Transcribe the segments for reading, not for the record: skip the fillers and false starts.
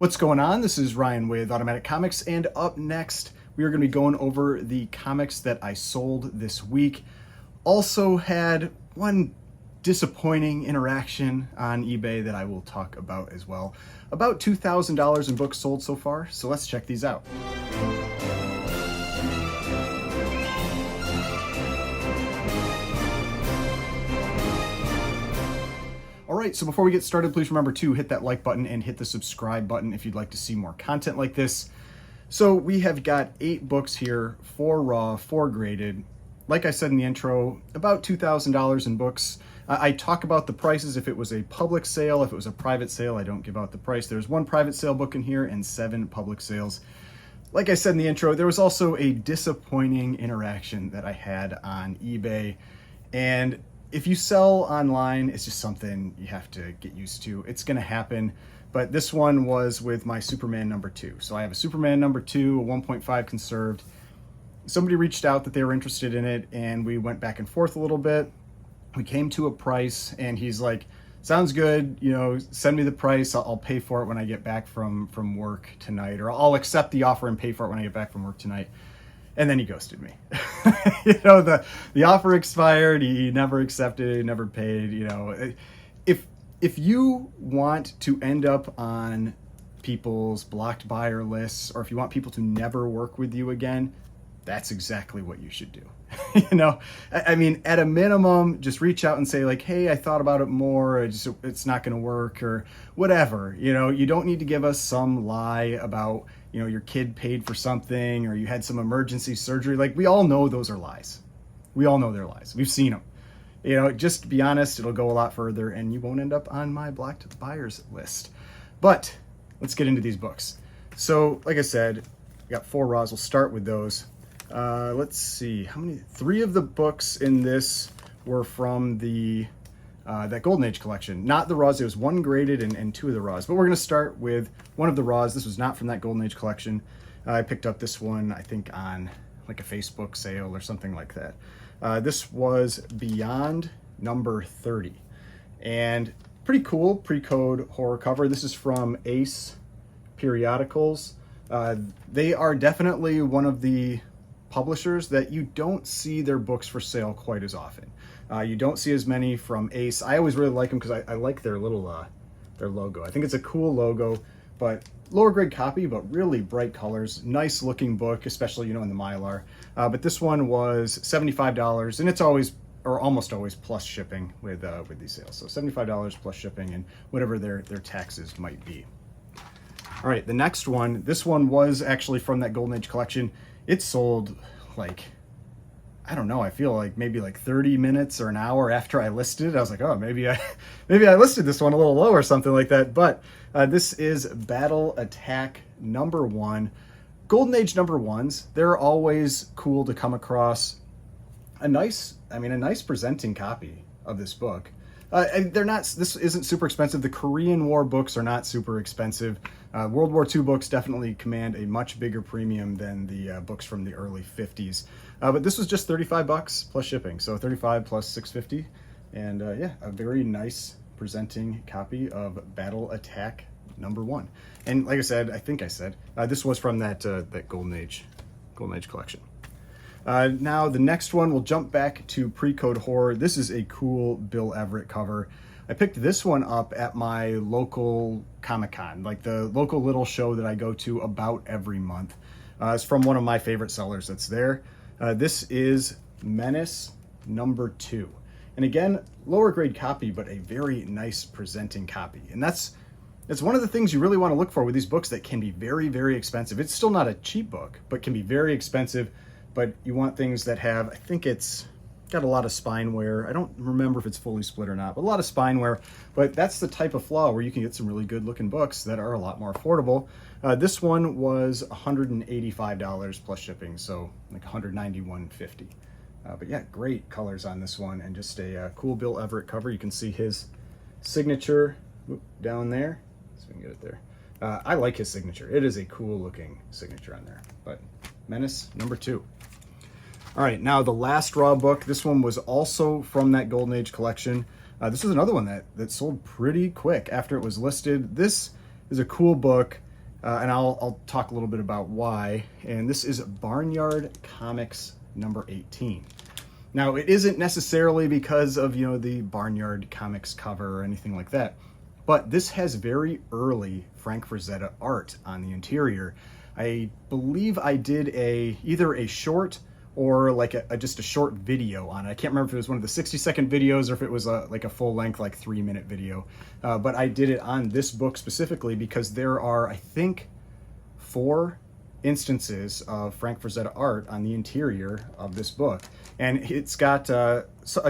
What's going on? This is Ryan with Automatic Comics, and up next we are going to be going over the comics that I sold this week. Also had one disappointing interaction on eBay that I will talk about as well. About $2,000 in books sold so far, so let's check these out. Alright, so before we get started, please remember to hit that like button and hit the subscribe button if you'd like to see more content like this. So we have got 8 books here, 4 raw, 4 graded. Like I said in the intro, about $2,000 in books. I talk about the prices if it was a public sale. If it was a private sale, I don't give out the price. There's 1 private sale book in here and 7 public sales. Like I said in the intro, there was also a disappointing interaction that I had on eBay. And if you sell online, it's just something you have to get used to. It's going to happen. But this one was with my Superman number 2. So I have a Superman number 2, a 1.5 conserved. Somebody reached out that they were interested in it, and we went back and forth a little bit. We came to a price, and he's like, sounds good, send me the price. I'll pay for it when I get back from work tonight, or I'll accept the offer and pay for it when I get back from work tonight. And then he ghosted me. The offer expired. He never accepted. He never paid. If you want to end up on people's blocked buyer lists, or if you want people to never work with you again, that's exactly what you should do. I mean, at a minimum, just reach out and say like, hey, I thought about it more. It's not going to work, or whatever. You don't need to give us some lie about, your kid paid for something, or you had some emergency surgery. Like, we all know those are lies. We all know they're lies. We've seen them. Just be honest, it'll go a lot further, and you won't end up on my blocked buyers list. But let's get into these books. So, like I said, we got 4 raws. We'll start with those. Let's see, 3 of the books in this were from the that Golden Age collection. Not the raws, it was 1 graded and 2 of the raws. But we're going to start with one of the raws. This was not from that Golden Age collection. I picked up this one, I think, on like a Facebook sale or something like that. This was Beyond number 30. And pretty cool pre-code horror cover. This is from Ace Periodicals. They are definitely one of the publishers that you don't see their books for sale quite as often. You don't see as many from Ace. I always really like them because I like their little their logo. I think it's a cool logo, but lower grade copy, but really bright colors. Nice looking book, especially in the Mylar. But this one was $75, and it's always, or almost always, plus shipping with these sales. So $75 plus shipping and whatever their taxes might be. All right, the next one. This one was actually from that Golden Age collection. It sold like, I don't know, I feel like maybe like 30 minutes or an hour after I listed it. I was like, oh, maybe I listed this one a little low or something like that. But this is Battle Attack number 1. Golden Age number 1s, they're always cool to come across a nice presenting copy of this book. And this isn't super expensive. The Korean War books are not super expensive. World War II books definitely command a much bigger premium than the books from the early 50s. But this was just $35 plus shipping, so $35 plus $6.50. And yeah, a very nice presenting copy of Battle Attack number 1. And like I said, this was from that Golden Age collection. Now the next one, we'll jump back to pre-code horror. This is a cool Bill Everett cover. I picked this one up at my local Comic-Con, like the local little show that I go to about every month. It's from one of my favorite sellers that's there. This is Menace number 2. And again, lower grade copy, but a very nice presenting copy. And that's one of the things you really want to look for with these books that can be very, very expensive. It's still not a cheap book, but can be very expensive. But you want things that have, I think it's got a lot of spine wear. I don't remember if it's fully split or not, but a lot of spine wear. But that's the type of flaw where you can get some really good looking books that are a lot more affordable. This one was $185 plus shipping, so like $191.50. But yeah, great colors on this one, and just a cool Bill Everett cover. You can see his signature down there, so we can get it there. I like his signature. It is a cool looking signature on there. But Menace number 2. All right, now the last raw book. This one was also from that Golden Age collection. This is another one that sold pretty quick after it was listed. This is a cool book. and I'll talk a little bit about why. And this is Barnyard Comics number 18. Now, it isn't necessarily because of, the Barnyard Comics cover or anything like that, but this has very early Frank Frazetta art on the interior. I believe I did either a short or like just a short video on it. I can't remember if it was one of the 60-second videos or if it was like a full-length, like 3-minute video. But I did it on this book specifically because there are, I think, 4 instances of Frank Frazetta art on the interior of this book. And it's got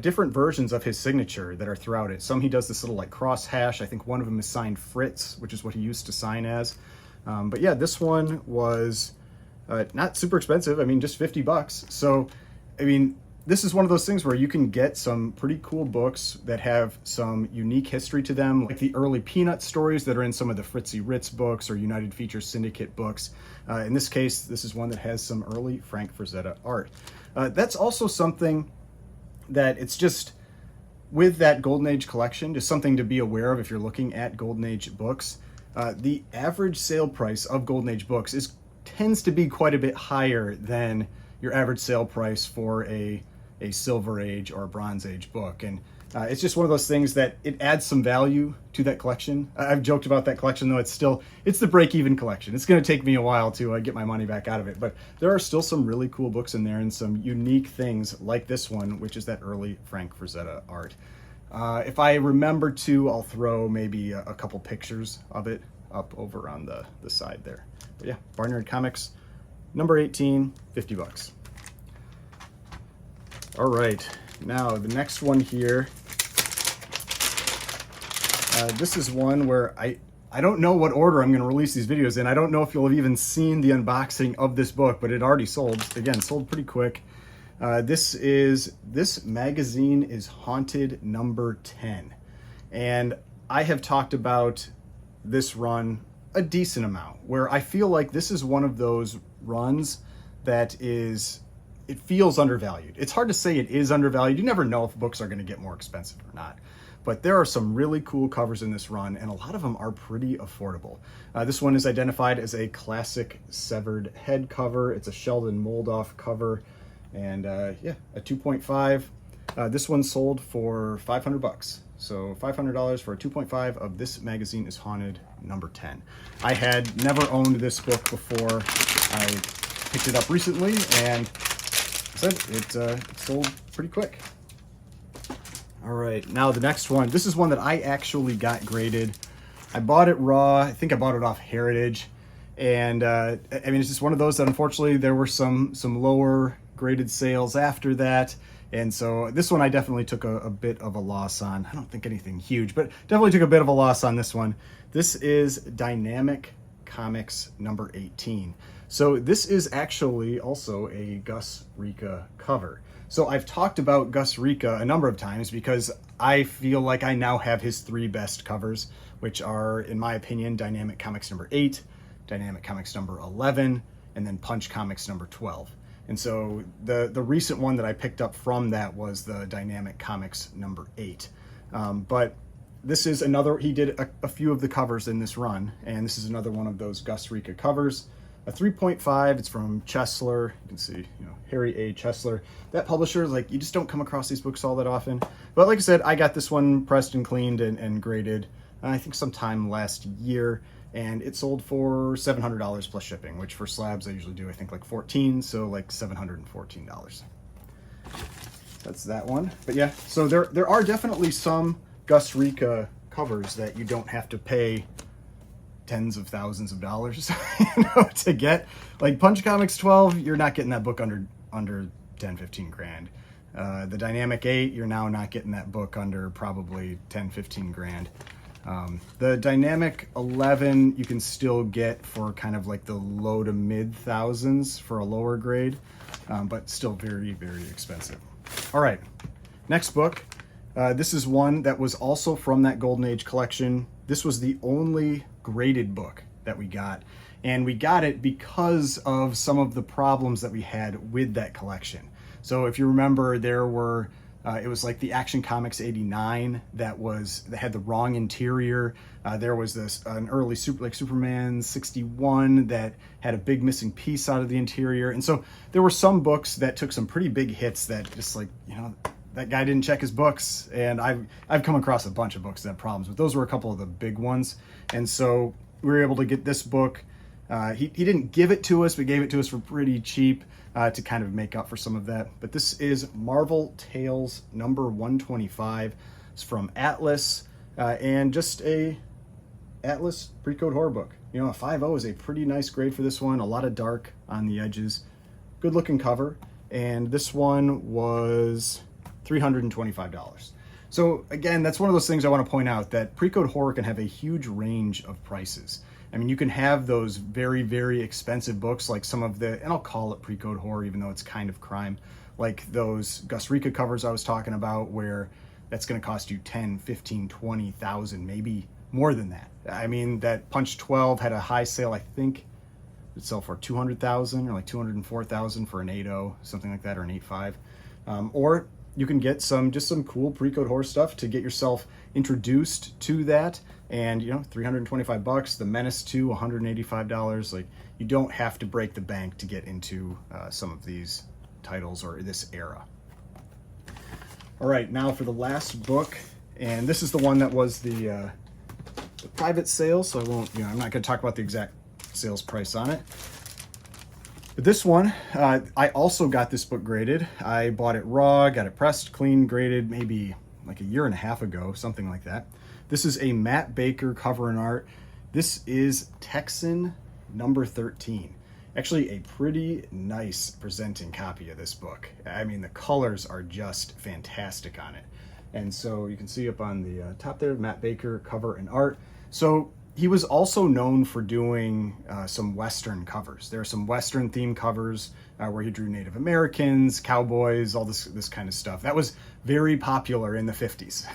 different versions of his signature that are throughout it. Some he does this little like cross hash. I think one of them is signed Fritz, which is what he used to sign as. But yeah, this one was not super expensive. I mean, just $50. So, I mean, this is one of those things where you can get some pretty cool books that have some unique history to them, like the early Peanut stories that are in some of the Fritzy Ritz books or United Features Syndicate books. In this case, this is one that has some early Frank Frazetta art. That's also something that it's just, with that Golden Age collection, just something to be aware of if you're looking at Golden Age books. The average sale price of Golden Age books tends to be quite a bit higher than your average sale price for a Silver Age or a Bronze Age book. And it's just one of those things that it adds some value to that collection. I've joked about that collection, though it's the break-even collection. It's going to take me a while to get my money back out of it, but there are still some really cool books in there and some unique things like this one, which is that early Frank Frazetta art. If I remember to, I'll throw maybe a couple pictures of it up over on the side there. But yeah, Barnyard Comics, number 18, $50. All right, now the next one here. This is one where I don't know what order I'm going to release these videos in. I don't know if you'll have even seen the unboxing of this book, but it already sold. Again, sold pretty quick. This magazine is Haunted number 10. And I have talked about this run a decent amount, where I feel like this is one of those runs that it feels undervalued. It's hard to say it is undervalued. You never know if books are going to get more expensive or not. But there are some really cool covers in this run, and a lot of them are pretty affordable. This one is identified as a classic severed head cover. It's a Sheldon Moldoff cover, and yeah, a 2.5. This one sold for $500. So $500 for a 2.5 of This Magazine is Haunted number 10. I had never owned this book before. I picked it up recently, and it sold pretty quick. All right, now the next one. This is one that I actually got graded. I bought it raw. I think I bought it off Heritage. And I mean, it's just one of those that unfortunately there were some lower graded sales after that. And so this one I definitely took a bit of a loss on. I don't think anything huge, but definitely took a bit of a loss on this one. This is Dynamic Comics number 18. So this is actually also a Gus Ricca cover. So I've talked about Gus Ricca a number of times because I feel like I now have his 3 best covers, which are, in my opinion, Dynamic Comics number 8, Dynamic Comics number 11, and then Punch Comics number 12. And so the recent one that I picked up from that was the Dynamic Comics number 8. But this is another, he did a few of the covers in this run, and this is another one of those Gus Ricca covers. A 3.5, it's from Chesler. You can see, Harry A. Chesler. That publisher, you just don't come across these books all that often. But like I said, I got this one pressed and cleaned and graded, I think sometime last year, and it sold for $700 plus shipping, which for slabs I usually do, I think like 14, so like $714. That's that one. But yeah, so there are definitely some Gus Ricca covers that you don't have to pay tens of thousands of dollars to get. Like Punch Comics 12, you're not getting that book under 10-15 grand. The Dynamic 8, you're now not getting that book under probably 10-15 grand. The Dynamic 11 you can still get for kind of like the low to mid thousands for a lower grade, but still very, very expensive. All right, next book. This is one that was also from that Golden Age collection. This was the only graded book that we got, and we got it because of some of the problems that we had with that collection. So if you remember, there were It was like the Action Comics 89 that had the wrong interior. There was an early Superman 61 that had a big missing piece out of the interior. And so there were some books that took some pretty big hits that just that guy didn't check his books. And I've come across a bunch of books that have problems, but those were a couple of the big ones. And so we were able to get this book. He didn't give it to us, but gave it to us for pretty cheap. To kind of make up for some of that. But this is Marvel Tales number 125. It's from Atlas, and just a Atlas pre-code horror book. A 5.0 is a pretty nice grade for this one. A lot of dark on the edges. Good looking cover. And this one was $325. So again, that's one of those things I want to point out, that pre-code horror can have a huge range of prices. I mean, you can have those very, very expensive books, like some of and I'll call it pre-code horror, even though it's kind of crime, like those Gus Ricca covers I was talking about, where that's going to cost you 10, 15, 20,000, maybe more than that. I mean, that Punch 12 had a high sale, I think it'd sell for 200,000 or like 204,000 for an 8.0, something like that, or an 8.5. Or you can get some cool pre-code horror stuff to get yourself introduced to that. And $325. The Menace 2, $185. Like, you don't have to break the bank to get into some of these titles or this era. All right, now for the last book, and this is the one that was the private sale, so I won't, I'm not going to talk about the exact sales price on it. But this one, I also got this book graded. I bought it raw, got it pressed, clean, graded, maybe like a year and a half ago, something like that. This is a Matt Baker cover and art. This is Texan number 13. Actually, a pretty nice presenting copy of this book. I mean, the colors are just fantastic on it. And so you can see up on the top there, Matt Baker cover and art. So he was also known for doing some Western covers. There are some Western themed covers where he drew Native Americans, cowboys, all this kind of stuff. That was very popular in the 50s.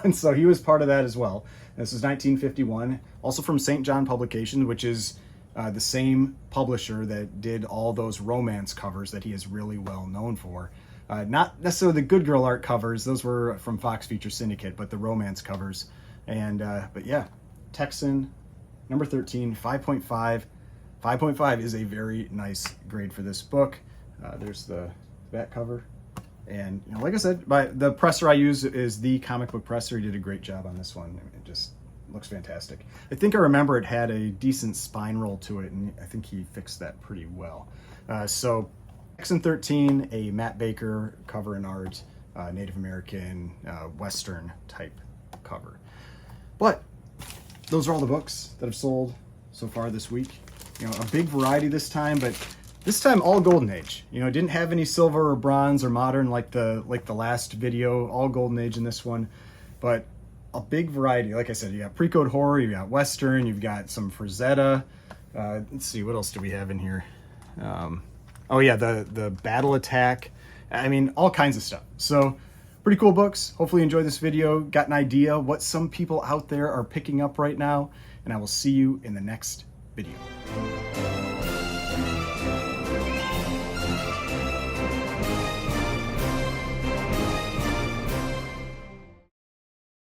And so he was part of that as well. This is 1951, also from St. John Publications, which is the same publisher that did all those romance covers that he is really well known for. Not necessarily the Good Girl art covers, those were from Fox Feature Syndicate, but the romance covers. And but yeah, Texan number 13, 5.5. 5.5 is a very nice grade for this book. There's the back cover. And like I said, the presser I use is the comic book presser. He did a great job on this one. It just looks fantastic. I think I remember it had a decent spine roll to it, and I think he fixed that pretty well. So Texan 13, a Matt Baker cover and art, Native American, Western type cover. But those are all the books that have sold so far this week. A big variety this time, but this time all Golden Age. Didn't have any silver or bronze or modern like the last video. All Golden Age in this one, but a big variety. Like I said, you got pre-code horror, you got Western, you've got some Frazetta. Let's see, what else do we have in here? Oh yeah, the Battle Attack. I mean, all kinds of stuff. So pretty cool books. Hopefully you enjoyed this video, got an idea what some people out there are picking up right now, and I will see you in the next video.